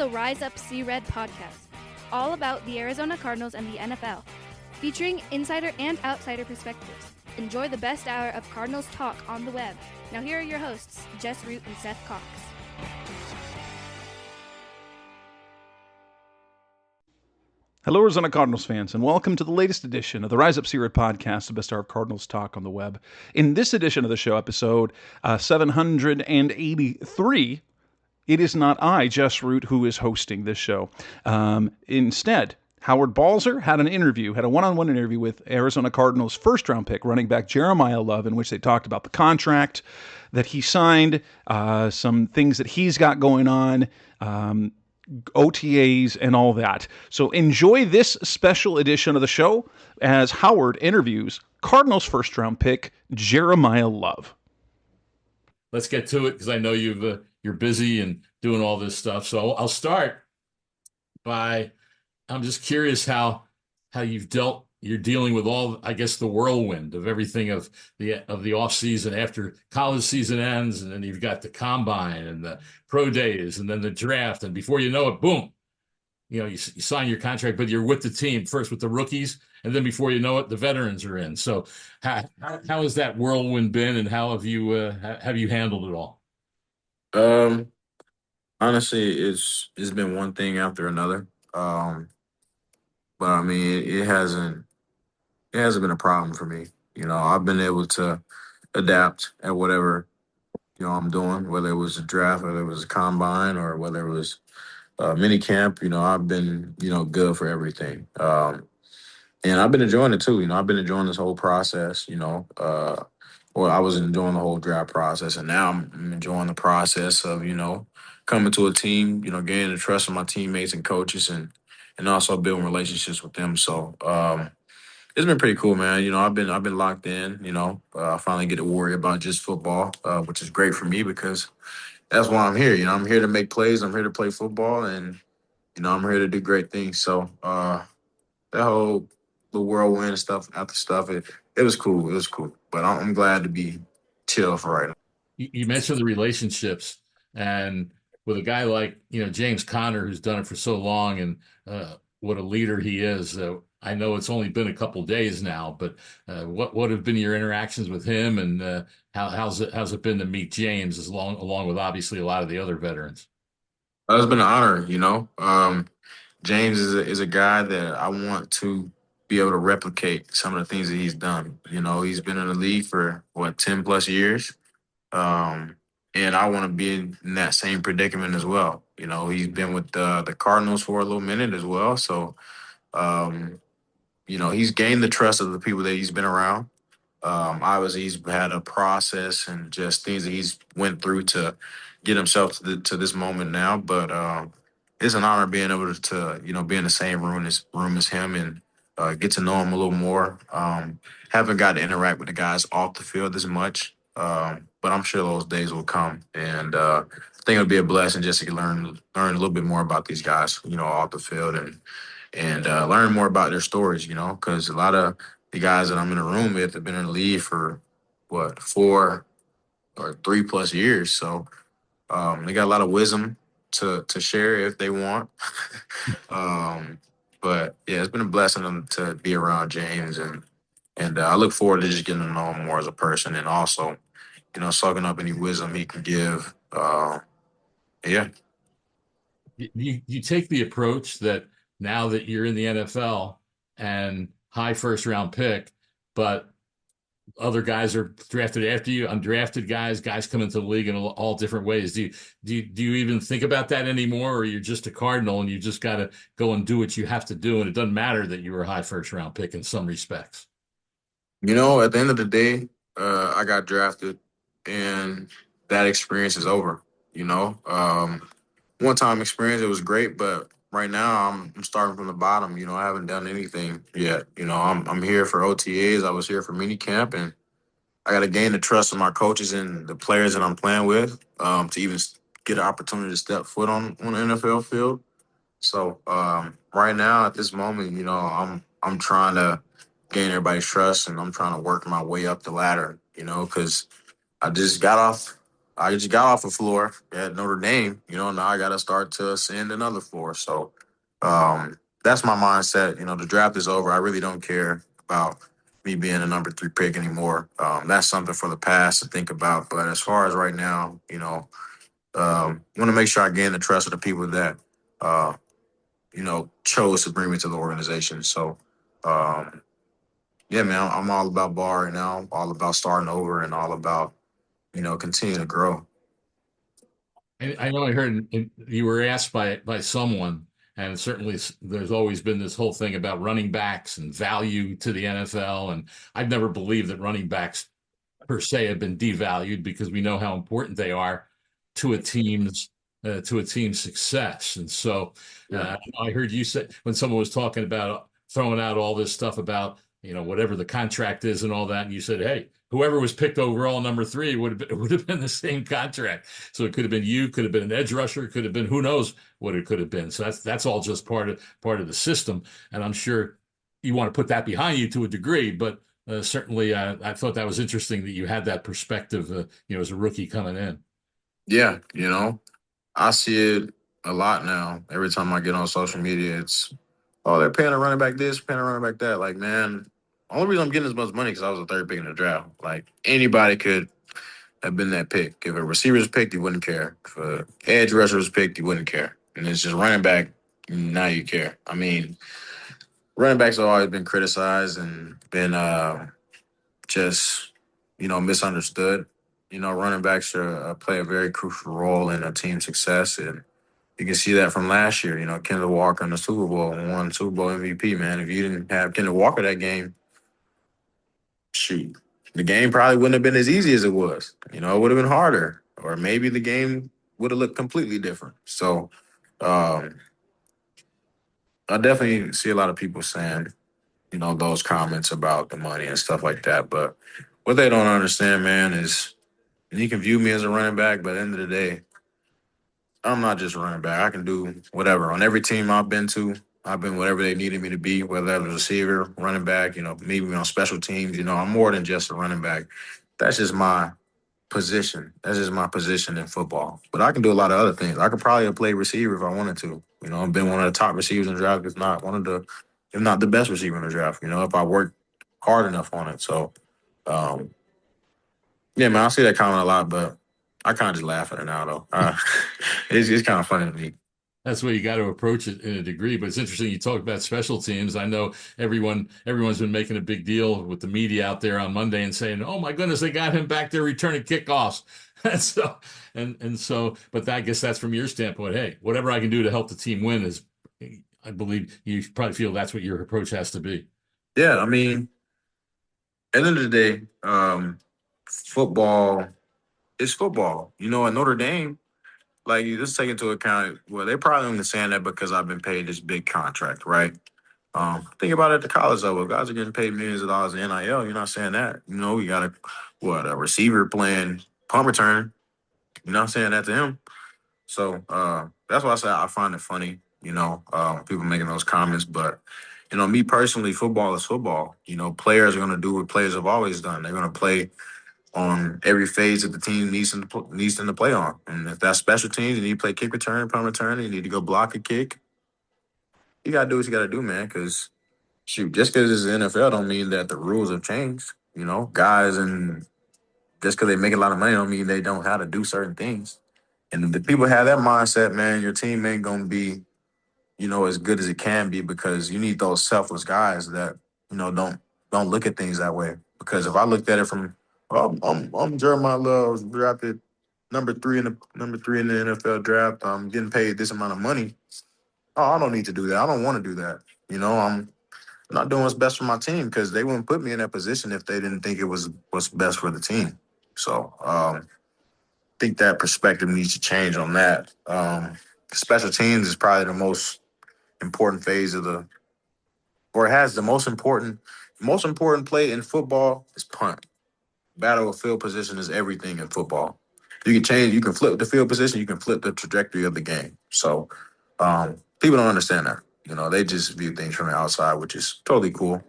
the Rise Up See Red podcast, all about the Arizona Cardinals and the NFL, featuring insider and outsider perspectives. Enjoy the best hour of Cardinals talk on the web. Now here are your hosts, Jess Root and Seth Cox. Hello, Arizona Cardinals fans, and welcome to the latest edition of the Rise Up See Red podcast, the best hour of Cardinals talk on the web. In this edition of the show, episode 783, it is not I, Jess Root, who is hosting this show. Instead, Howard Balzer had a one-on-one interview with Arizona Cardinals first-round pick running back Jeremiyah Love, in which they talked about the contract that he signed, some things that he's got going on, OTAs, and all that. So enjoy this special edition of the show as Howard interviews Cardinals first-round pick Jeremiyah Love. Let's get to it because I know you're busy and doing all this stuff. So I'll start by, I'm just curious how you're dealing with all, I guess, the whirlwind of everything of the off season after college season ends, and then you've got the combine and the pro days and then the draft, and before you know it, boom, you sign your contract, but you're with the team first with the rookies, and then before you know it, the veterans are in. So how has that whirlwind been, and how have you handled it all? Honestly, it's been one thing after another. But I mean, it hasn't been a problem for me. I've been able to adapt at whatever, I'm doing, whether it was a draft, whether it was a combine, or whether it was mini camp. I've been, good for everything. And I've been enjoying it too. I've been enjoying this whole process, I was enjoying the whole draft process, and now I'm enjoying the process of, coming to a team, gaining the trust of my teammates and coaches, and also building relationships with them. So it's been pretty cool, man. I've been locked in. I finally get to worry about just football, which is great for me because that's why I'm here. I'm here to make plays. I'm here to play football, and I'm here to do great things. So the whirlwind stuff, after stuff, it was cool. It was cool, but I'm glad to be chill for right now. You mentioned the relationships, and with a guy like James Conner, who's done it for so long, and what a leader he is. I know it's only been a couple days now, but what have been your interactions with him, and how's it been to meet James along with obviously a lot of the other veterans? It's been an honor. James is a guy that I want to be able to replicate some of the things that he's done. He's been in the league for 10 plus years. And I want to be in that same predicament as well. He's been with the Cardinals for a little minute as well. So, he's gained the trust of the people that he's been around. Obviously, he's had a process and just things that he's went through to get himself to this moment now. But it's an honor being able to be in the same room as him and get to know him a little more. Haven't got to interact with the guys off the field as much. But I'm sure those days will come, and I think it'll be a blessing just to learn a little bit more about these guys, off the field, and learn more about their stories, because a lot of the guys that I'm in the room with have been in the league for 4 or 3+ years, so they got a lot of wisdom to share if they want. But yeah, it's been a blessing to be around James, and I look forward to just getting to know him more as a person, and also, soaking up any wisdom he can give. Yeah. You take the approach that now that you're in the NFL and high first round pick, but other guys are drafted after you, undrafted guys come into the league in all different ways. Do you even think about that anymore, or you're just a Cardinal and you just got to go and do what you have to do, and it doesn't matter that you were a high first round pick in some respects? At the end of the day, I got drafted, and that experience is over. One-time experience, it was great, but right now I'm starting from the bottom. I haven't done anything yet. I'm here for OTAs. I was here for mini camp, and I got to gain the trust of my coaches and the players that I'm playing with to even get an opportunity to step foot on the NFL field. So right now, at this moment, I'm trying to gain everybody's trust, and I'm trying to work my way up the ladder. Because I just got off I just got off the floor at Notre Dame. Now I got to start to ascend another floor. So that's my mindset. The draft is over. I really don't care about me being a number 3 pick anymore. That's something for the past to think about. But as far as right now, want to make sure I gain the trust of the people that, chose to bring me to the organization. So, yeah, man, I'm all about bar right now, all about starting over and all about, continuing to grow. I know I heard you were asked by someone, and certainly there's always been this whole thing about running backs and value to the NFL. And I've never believed that running backs per se have been devalued because we know how important they are to a team's success. And so I heard you say when someone was talking about throwing out all this stuff about whatever the contract is and all that, and you said, hey, whoever was picked overall number 3 would have been the same contract. So it could have been you, could have been an edge rusher, could have been who knows what it could have been. So that's all just part of the system, and I'm sure you want to put that behind you to a degree, but certainly, I thought that was interesting that you had that perspective, as a rookie coming in. Yeah, I see it a lot now. Every time I get on social media, it's, oh, they're paying a running back this, paying a running back that. Like, man, only reason I'm getting as much money because I was the 3rd pick in the draft. Like, anybody could have been that pick. If a receiver was picked, you wouldn't care. If a edge rusher was picked, you wouldn't care. And it's just running back, now you care. I mean, running backs have always been criticized and been just, misunderstood. Running backs play a very crucial role in a team's success. And you can see that from last year. Kendall Walker in the Super Bowl won Super Bowl MVP, man. If you didn't have Kendall Walker that game, shoot, the game probably wouldn't have been as easy as it was. It would have been harder. Or maybe the game would have looked completely different. So um, I definitely see a lot of people saying, those comments about the money and stuff like that. But what they don't understand, man, is you can view me as a running back, but at the end of the day, I'm not just a running back. I can do whatever. On every team I've been to, I've been whatever they needed me to be, whether that was receiver, running back, maybe on special teams. I'm more than just a running back. That's just my position. That's just my position in football. But I can do a lot of other things. I could probably have played receiver if I wanted to. I've been one of the top receivers in the draft, if not the best receiver in the draft, if I worked hard enough on it. So, um, yeah, man, I see that comment a lot, but I kind of just laugh at it now, though. It's kind of funny to me. That's where you got to approach it in a degree. But it's interesting you talk about special teams. I know everyone's been making a big deal with the media out there on Monday and saying, "Oh my goodness, they got him back there returning kickoffs." But I guess that's from your standpoint. Hey, whatever I can do to help the team win is, I believe you probably feel that's what your approach has to be. Yeah, I mean, at the end of the day, football is football. At Notre Dame, like you just take into account, well, they probably only saying that because I've been paid this big contract, right? Think about it at the college level. Guys are getting paid millions of dollars in NIL. You're not saying that. We got a receiver playing punt return. You're not saying that to him. So that's why I say I find it funny, people making those comments. But, me personally, football is football. Players are going to do what players have always done. They're going to play on every phase that the team needs them to play on. And if that's special teams, you need to play kick return, punt return, you need to go block a kick. You got to do what you got to do, man, because, shoot, just because it's the NFL don't mean that the rules have changed. Guys, and just because they make a lot of money don't mean they don't know how to do certain things. And if the people have that mindset, man, your team ain't going to be, as good as it can be because you need those selfless guys that, don't look at things that way. Because if I looked at it from, well, I'm Jeremiah Love, drafted number 3 in the NFL draft. I'm getting paid this amount of money. Oh, I don't need to do that. I don't want to do that. I'm not doing what's best for my team because they wouldn't put me in that position if they didn't think it was what's best for the team. So I think that perspective needs to change on that. Special teams is probably the most important phase or it has the most important play in football is punt. Battle of field position is everything in football. You can flip the field position, you can flip the trajectory of the game. So people don't understand that. They just view things from the outside, which is totally cool.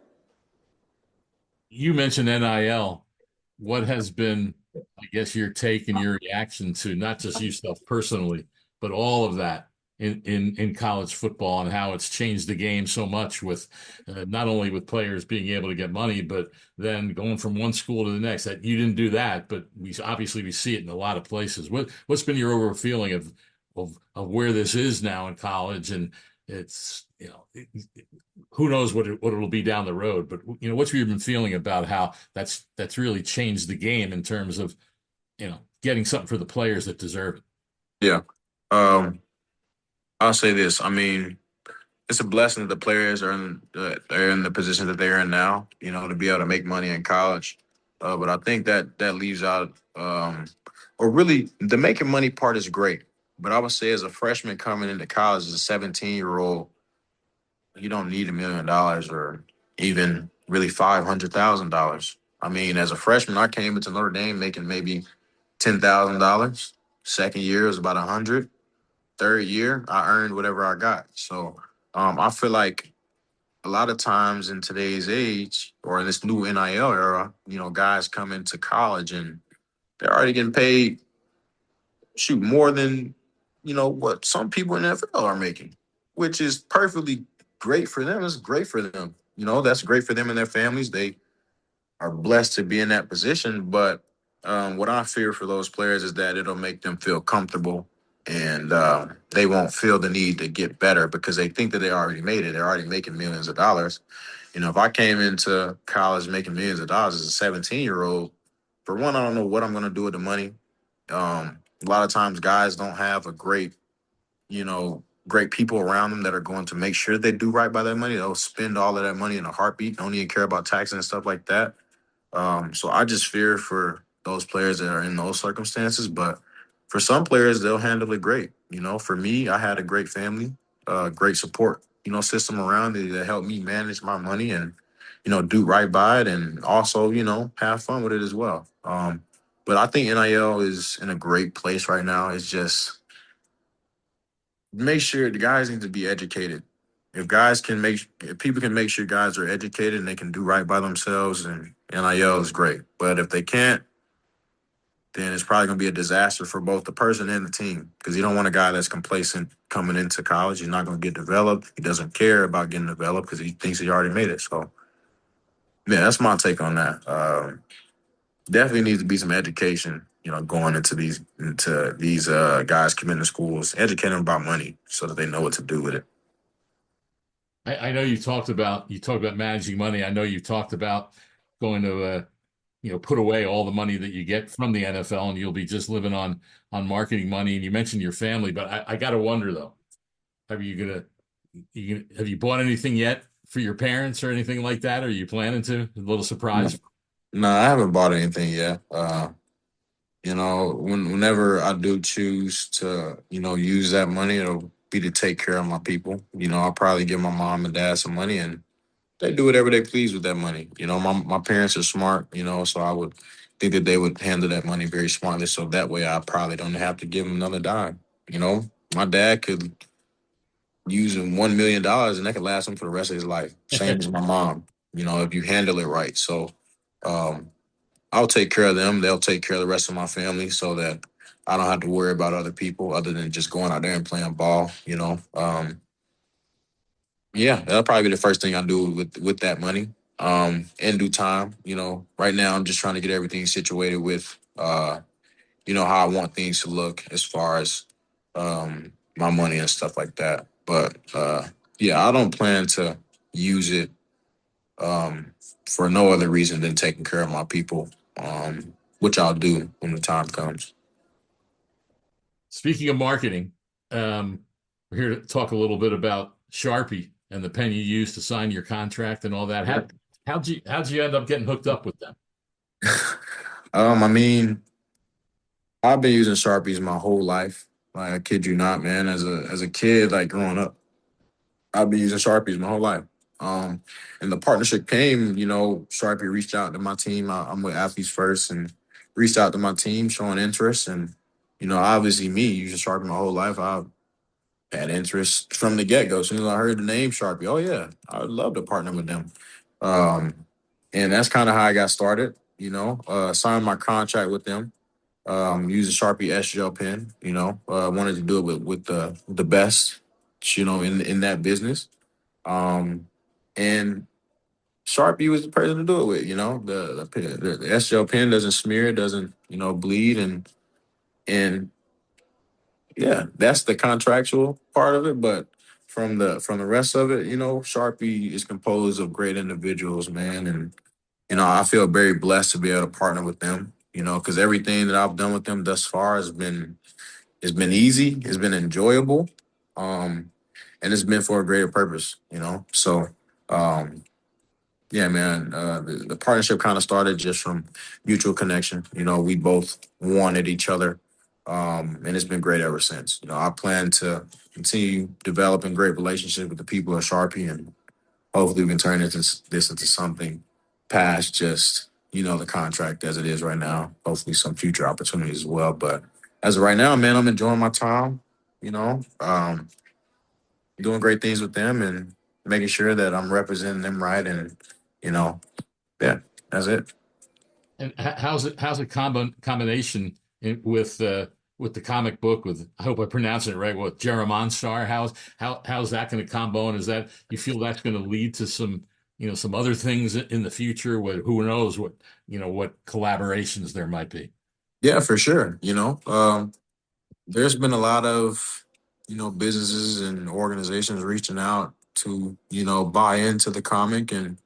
You mentioned NIL. What has been I guess your take and your reaction to not just yourself personally, but all of that in college football and how it's changed the game so much with not only with players being able to get money, but then going from one school to the next. That you didn't do that, but we see it in a lot of places. What's been your overall feeling of where this is now in college? And it's who knows what it'll be down the road, but what's you been feeling about how that's really changed the game in terms of getting something for the players that deserve it. Yeah. Um, I'll say this. I mean, it's a blessing that the players they're in the position that they're in now, to be able to make money in college. But I think that leaves out, or really, the making money part is great. But I would say as a freshman coming into college, as a 17-year-old, you don't need $1 million or even really $500,000. I mean, as a freshman, I came into Notre Dame making maybe $10,000. Second year was about 100. Third year, I earned whatever I got. So I feel like a lot of times in today's age or in this new NIL era, guys come into college and they're already getting paid, shoot, more than, what some people in the NFL are making, which is perfectly great for them. It's great for them. That's great for them and their families. They are blessed to be in that position. But what I fear for those players is that it'll make them feel comfortable and they won't feel the need to get better because they think that they already made it. They're already making millions of dollars. If I came into college making millions of dollars as a 17-year-old, for one, I don't know what I'm going to do with the money. A lot of times guys don't have great people around them that are going to make sure they do right by their money. They'll spend all of that money in a heartbeat, don't even care about taxes and stuff like that. So I just fear for those players that are in those circumstances. But for some players, they'll handle it great. For me, I had a great family, great support, system around me that helped me manage my money and, do right by it and also, have fun with it as well. But I think NIL is in a great place right now. It's just make sure the guys need to be educated. If people can make sure guys are educated and they can do right by themselves, and NIL is great. But if they can't, then it's probably going to be a disaster for both the person and the team because you don't want a guy that's complacent coming into college. He's not going to get developed. He doesn't care about getting developed because he thinks he already made it. So, yeah, that's my take on that. Definitely needs to be some education, going into these guys coming to schools, educate them about money so that they know what to do with it. I know you talked about managing money. I know you talked about going to put away all the money that you get from the NFL and you'll be just living on marketing money. And you mentioned your family, but I got to wonder though, have you bought anything yet for your parents or anything like that? Are you planning to? A little No, surprise? no, I haven't bought anything yet. Whenever I do choose to, use that money, it'll be to take care of my people. I'll probably give my mom and dad some money and they do whatever they please with that money. My parents are smart, so I would think that they would handle that money very smartly. So that way I probably don't have to give them another dime. My dad could use $1 million and that could last him for the rest of his life. Same as my mom, if you handle it right. So um, I'll take care of them. They'll take care of the rest of my family so that I don't have to worry about other people other than just going out there and playing ball. Yeah, that'll probably be the first thing I do with that money. In due time, right now I'm just trying to get everything situated with how I want things to look as far as my money and stuff like that. But yeah, I don't plan to use it for no other reason than taking care of my people, which I'll do when the time comes. Speaking of marketing, we're here to talk a little bit about Sharpie and the pen you used to sign your contract and all that. How'd you end up getting hooked up with them? I mean, I've been using Sharpies my whole life. Like, I kid you not, man. As a kid, like growing up, I've been using Sharpies my whole life. And the partnership came, Sharpie reached out to my team. I'm with Athletes First and reached out to my team showing interest. And, obviously me using Sharpie my whole life, I had interest from the get go. As soon as I heard the name Sharpie, oh yeah, I would love to partner with them. Um, and that's kind of how I got started. signed my contract with them. Use a Sharpie S gel pen. Wanted to do it with the best, in that business. Um, and Sharpie was the person to do it with. The S gel pen doesn't smear, it doesn't bleed, and yeah, that's the contractual part of it. But from the rest of it, Sharpie is composed of great individuals, man, and I feel very blessed to be able to partner with them. Because everything that I've done with them thus far has been easy, it's been enjoyable, um, and it's been for a greater purpose. So. Yeah, man. The partnership kind of started just from mutual connection. We both wanted each other, and it's been great ever since. I plan to continue developing great relationships with the people of Sharpie, and hopefully we can turn this into something past just the contract as it is right now. Hopefully some future opportunities as well. But as of right now, man, I'm enjoying my time. Doing great things with them and making sure that I'm representing them right, and you know yeah, that's it. And how's a combination with the comic book with, I hope I pronounce it right, with Jeremiah Star? How's that going to combo? And is that, you feel that's going to lead to some other things in the future? Who knows what collaborations there might be? Yeah, for sure. There's been a lot of businesses and organizations reaching out to buy into the comic, and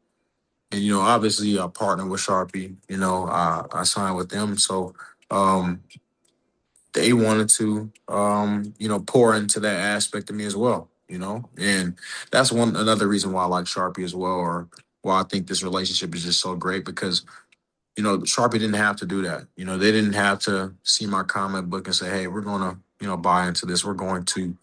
obviously I partner with Sharpie. I signed with them, so um, they wanted to pour into that aspect of me as well. And that's another reason why I like Sharpie as well, or why I think this relationship is just so great, because Sharpie didn't have to do that. They didn't have to see my comic book and say, hey, we're going to, buy into this. We're going to,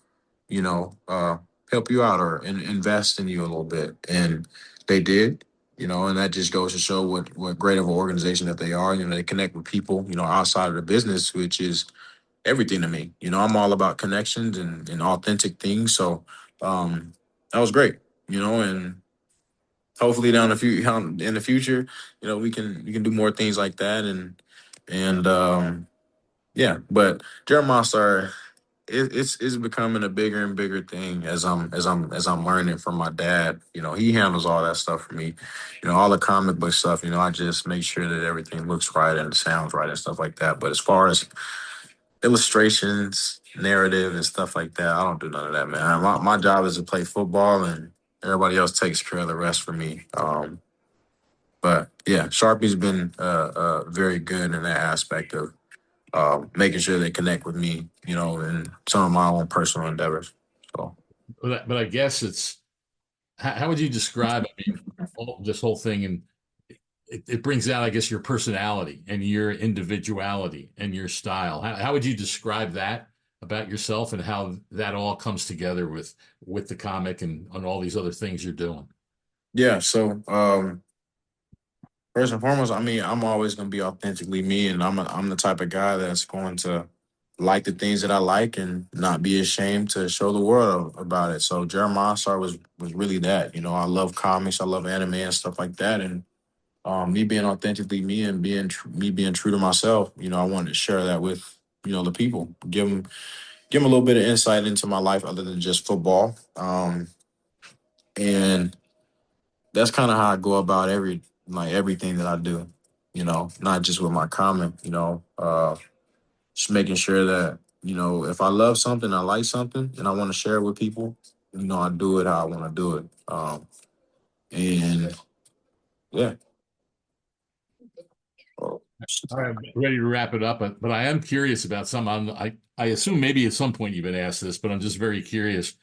you know, uh, help you out or invest in you a little bit. And they did, and that just goes to show what great of an organization that they are. They connect with people, outside of the business, which is everything to me. I'm all about connections and authentic things. So that was great, and hopefully in the future, we can do more things like that, and yeah. But Jeremiah Star, it's becoming a bigger and bigger thing as I'm learning from my dad. He handles all that stuff for me. All the comic book stuff. I just make sure that everything looks right and sounds right and stuff like that. But as far as illustrations, narrative, and stuff like that, I don't do none of that, man. My job is to play football, and everybody else takes care of the rest for me. But yeah, Sharpie's been very good in that aspect of making sure they connect with me, in some of my own personal endeavors. So But I guess it's, how would you describe, I mean, this whole thing? And it brings out, I guess, your personality and your individuality and your style. How would you describe that about yourself, and how that all comes together with the comic and all these other things you're doing? yeah, so first and foremost, I mean, I'm always gonna be authentically me, and I'm the type of guy that's going to like the things that I like and not be ashamed to show the world about it. So Jeremiah Star was really that. I love comics, I love anime and stuff like that, and me being authentically me and me being true to myself. I wanted to share that with the people, give them a little bit of insight into my life other than just football. And that's kind of how I go about everything that I do. Not just with my comment. Just making sure that if I love something, I like something, and I want to share it with people. I do it how I want to do it. And yeah. Oh, All right, I'm ready to wrap it up, but I am curious about some. I assume maybe at some point you've been asked this, but I'm just very curious.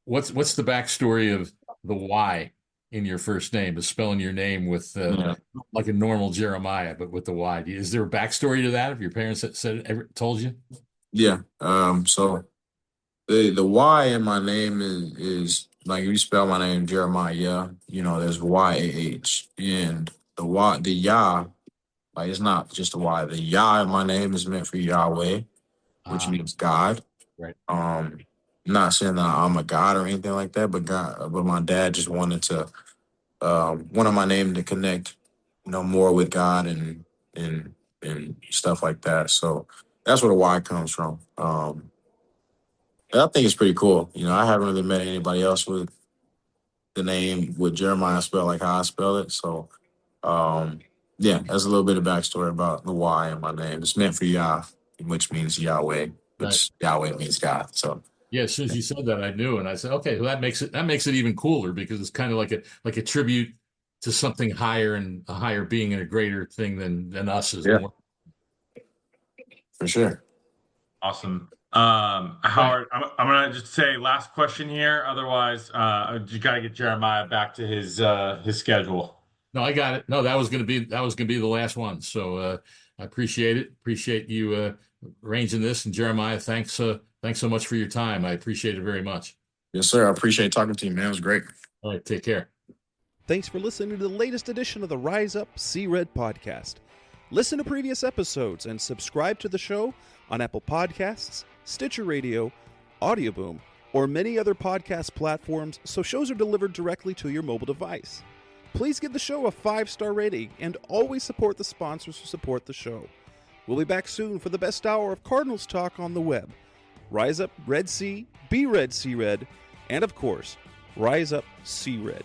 What's the backstory of the Y in your first name, of spelling your name with yeah. like a normal Jeremiah, but with the Y? Is there a backstory to that? If your parents told you? Yeah. So the Y in my name is like, if you spell my name Jeremiah, yeah, there's YAH. And the Yah, like, it's not just a Y. The Yah in my name is meant for Yahweh, which Ah, means God. right. Um, not saying that I'm a God or anything like that, but my dad just wanted my name to connect, more with God, and and stuff like that. So that's where the Y comes from. And I think it's pretty cool. You know, I haven't really met anybody else with the name with Jeremiah spelled like how I spell it. So, yeah, that's a little bit of backstory about the Y in my name. It's meant for Yah, which means Yahweh, which Yahweh means God. So, yeah, as soon as you said that, I knew, and I said, okay, well, that makes it even cooler because it's kind of like a tribute to something higher and a higher being and a greater thing than us as yeah, more. for sure. Awesome. Howard, I'm gonna just say last question here. Otherwise, you gotta get Jeremiah back to his schedule. No, I got it. No, that was gonna be the last one. So I appreciate it. Appreciate you arranging this. And Jeremiah, thanks so much for your time. I appreciate it very much. Yes, sir. I appreciate talking to you, man. It was great. All right, take care. Thanks for listening to the latest edition of the Rise Up, See Red podcast. Listen to previous episodes and subscribe to the show on Apple Podcasts, Stitcher Radio, Audioboom, or many other podcast platforms so shows are delivered directly to your mobile device. Please give the show a 5-star rating and always support the sponsors who support the show. We'll be back soon for the best hour of Cardinals talk on the web. Rise up, Red Sea, be Red, See Red, and of course, Rise Up, See Red.